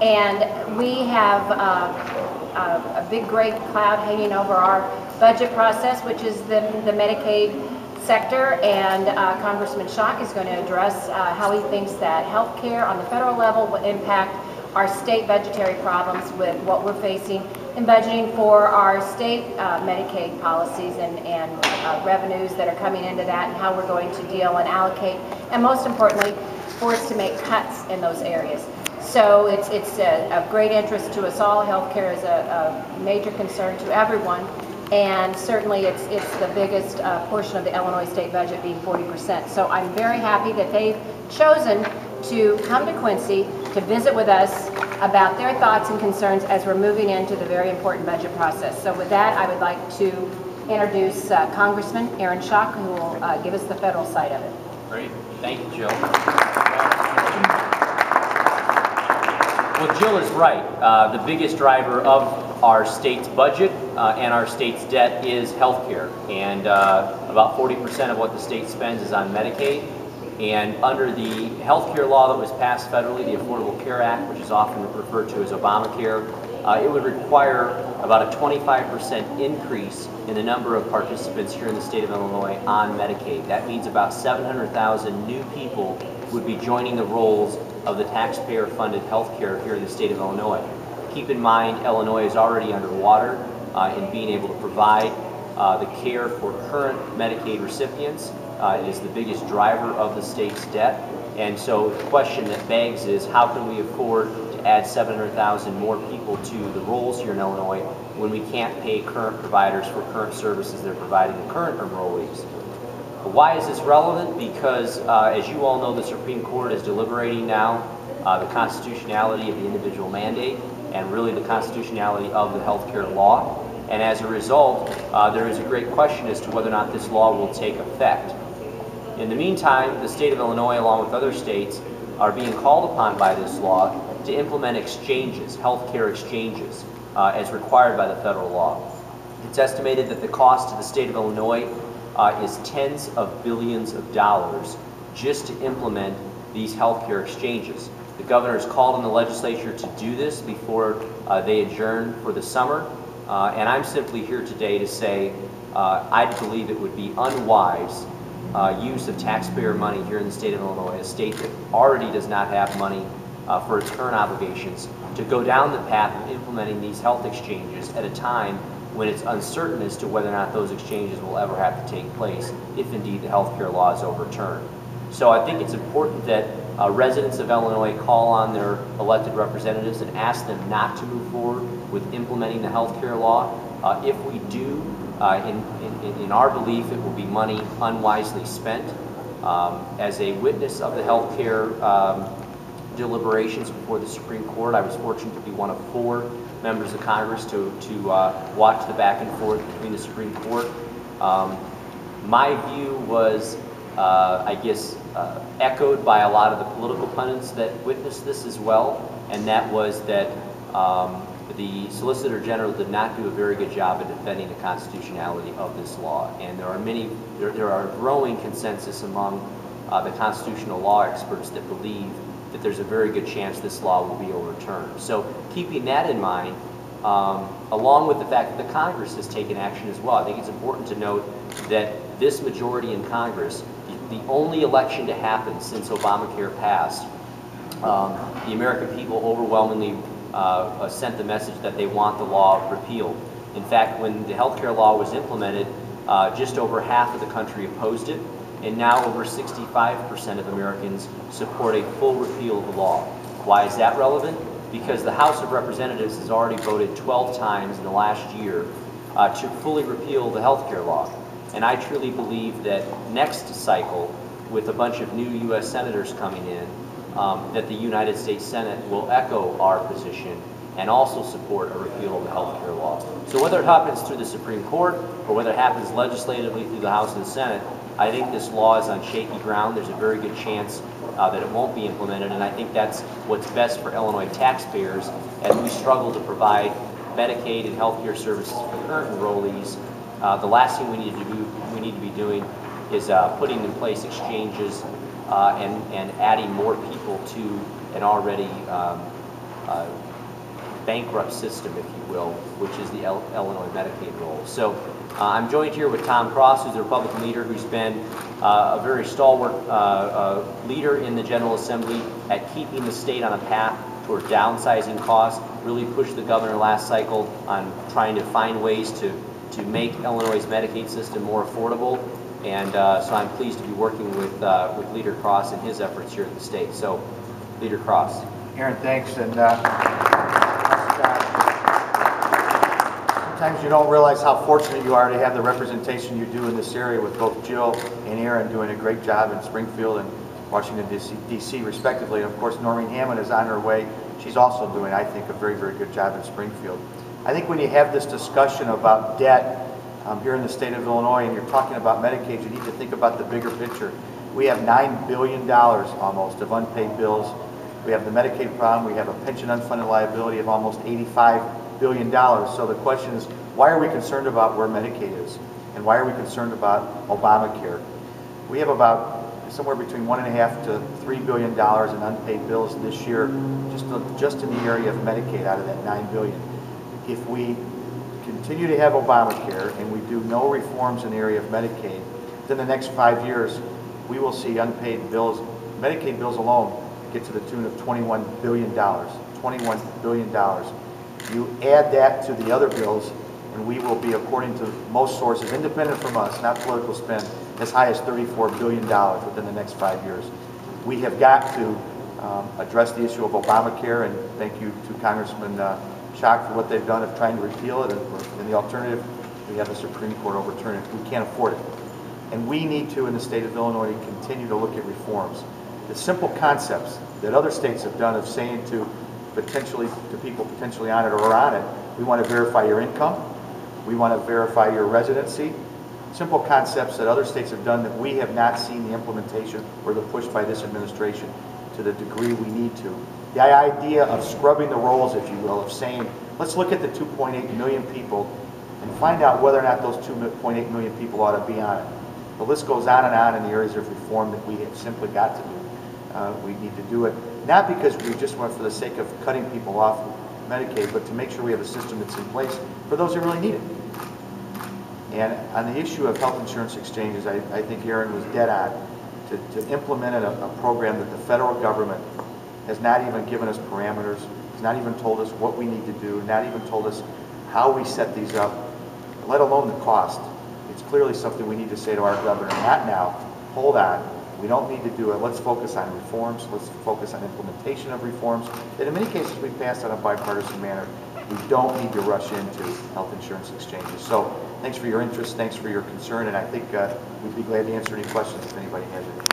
And we have a big great cloud hanging over our budget process, which is the Medicaid sector, and Congressman Schock is going to address how he thinks that health care on the federal level will impact our state budgetary problems with what we're facing in budgeting for our state Medicaid policies and revenues that are coming into that, and how we're going to deal and allocate, and most importantly, for us to make cuts in those areas. So it's of great interest to us all. Healthcare is a major concern to everyone, and certainly it's the biggest portion of the Illinois state budget, being 40%. So I'm very happy that they've chosen to come to Quincy to visit with us about their thoughts and concerns as we're moving into the very important budget process. So with that, I would like to introduce Congressman Aaron Schock, who will give us the federal side of it. Great. Thank you, Jill. Well, Jill is right. The biggest driver of our state's budget and our state's debt is health care. And about 40% of what the state spends is on Medicaid. And under the health care law that was passed federally, the Affordable Care Act, which is often referred to as Obamacare, it would require about a 25% increase in the number of participants here in the state of Illinois on Medicaid. That means about 700,000 new people would be joining the rolls of the taxpayer-funded health care here in the state of Illinois. Keep in mind, Illinois is already underwater in being able to provide the care for current Medicaid recipients. It is the biggest driver of the state's debt. And so the question that begs is, how can we afford to add 700,000 more people to the rolls here in Illinois when we can't pay current providers for current services they're providing to current enrollees? But why is this relevant? Because as you all know, the Supreme Court is deliberating now the constitutionality of the individual mandate and really the constitutionality of the health care law. And as a result, there is a great question as to whether or not this law will take effect. In the meantime, the state of Illinois, along with other states, are being called upon by this law to implement exchanges, health care exchanges, as required by the federal law. It's estimated that the cost to the state of Illinois is tens of billions of dollars just to implement these health care exchanges. The governor has called on the legislature to do this before they adjourn for the summer. And I'm simply here today to say I believe it would be unwise use of taxpayer money here in the state of Illinois, a state that already does not have money for its current obligations, to go down the path of implementing these health exchanges at a time when it's uncertain as to whether or not those exchanges will ever have to take place if indeed the health care law is overturned. So I think it's important that residents of Illinois call on their elected representatives and ask them not to move forward with implementing the health care law. If we do, in our belief, it will be money unwisely spent. As a witness of the health care deliberations before the Supreme Court, I was fortunate to be one of 4 members of Congress to watch the back and forth between the Supreme Court. My view was, I guess, echoed by a lot of the political pundits that witnessed this as well, and that was that the Solicitor General did not do a very good job of defending the constitutionality of this law. And there are growing consensus among the constitutional law experts that believe that there's a very good chance this law will be overturned. So keeping that in mind, along with the fact that the Congress has taken action as well, I think it's important to note that this majority in Congress, the only election to happen since Obamacare passed, the American people overwhelmingly sent the message that they want the law repealed. In fact, when the health care law was implemented, just over half of the country opposed it, and now over 65% of Americans support a full repeal of the law. Why is that relevant? Because the House of Representatives has already voted 12 times in the last year to fully repeal the health care law. And I truly believe that next cycle, with a bunch of new U.S. senators coming in, that the United States Senate will echo our position and also support a repeal of the health care law. So whether it happens through the Supreme Court or whether it happens legislatively through the House and the Senate, I think this law is on shaky ground. There's a very good chance that it won't be implemented, and I think that's what's best for Illinois taxpayers as we struggle to provide Medicaid and health care services for current enrollees. The last thing we need to be doing is putting in place exchanges and adding more people to an already bankrupt system, if you will, which is the Illinois Medicaid role. So I'm joined here with Tom Cross, who's a Republican leader who's been a very stalwart leader in the General Assembly at keeping the state on a path toward downsizing costs, really pushed the governor last cycle on trying to find ways to make Illinois' Medicaid system more affordable. And so I'm pleased to be working with Leader Cross and his efforts here at the state. So, Leader Cross. Aaron, thanks. And sometimes you don't realize how fortunate you are to have the representation you do in this area with both Jill and Aaron doing a great job in Springfield and Washington, D.C. respectively. And of course, Noreen Hammond is on her way. She's also doing, I think, a very, very good job in Springfield. I think when you have this discussion about debt here in the state of Illinois and you're talking about Medicaid, you need to think about the bigger picture. We have $9 billion almost of unpaid bills. We have the Medicaid problem. We have a pension unfunded liability of almost $85 billion. So the question is, why are we concerned about where Medicaid is? And why are we concerned about Obamacare? We have about somewhere between $1.5 to $3 billion in unpaid bills this year, just in the area of Medicaid out of that $9 billion. If we continue to have Obamacare and we do no reforms in the area of Medicaid, within the next 5 years, we will see unpaid bills, Medicaid bills alone, get to the tune of $21 billion. $21 billion. You add that to the other bills, and we will be, according to most sources, independent from us, not political spin, as high as $34 billion within the next 5 years. We have got to address the issue of Obamacare, and thank you to Congressman Schock for what they've done of trying to repeal it, and the alternative, we have the Supreme Court overturn it. We can't afford it. And we need to, in the state of Illinois, continue to look at reforms. The simple concepts that other states have done of saying to people potentially on it or on it, we want to verify your income, we want to verify your residency. Simple concepts that other states have done that we have not seen the implementation or the push by this administration to the degree we need to. The idea of scrubbing the rolls, if you will, of saying, let's look at the 2.8 million people and find out whether or not those 2.8 million people ought to be on it. The list goes on and on in the areas of reform that we have simply got to do. We need to do it, not because we just want for the sake of cutting people off Medicaid, but to make sure we have a system that's in place for those who really need it. And on the issue of health insurance exchanges, I think Aaron was dead on to implement a program that the federal government has not even given us parameters, has not even told us what we need to do, not even told us how we set these up, let alone the cost. It's clearly something we need to say to our governor, not now, hold on, we don't need to do it, let's focus on reforms, let's focus on implementation of reforms, that in many cases we passed on a bipartisan manner. We don't need to rush into health insurance exchanges. So thanks for your interest, thanks for your concern, and I think we'd be glad to answer any questions if anybody has any.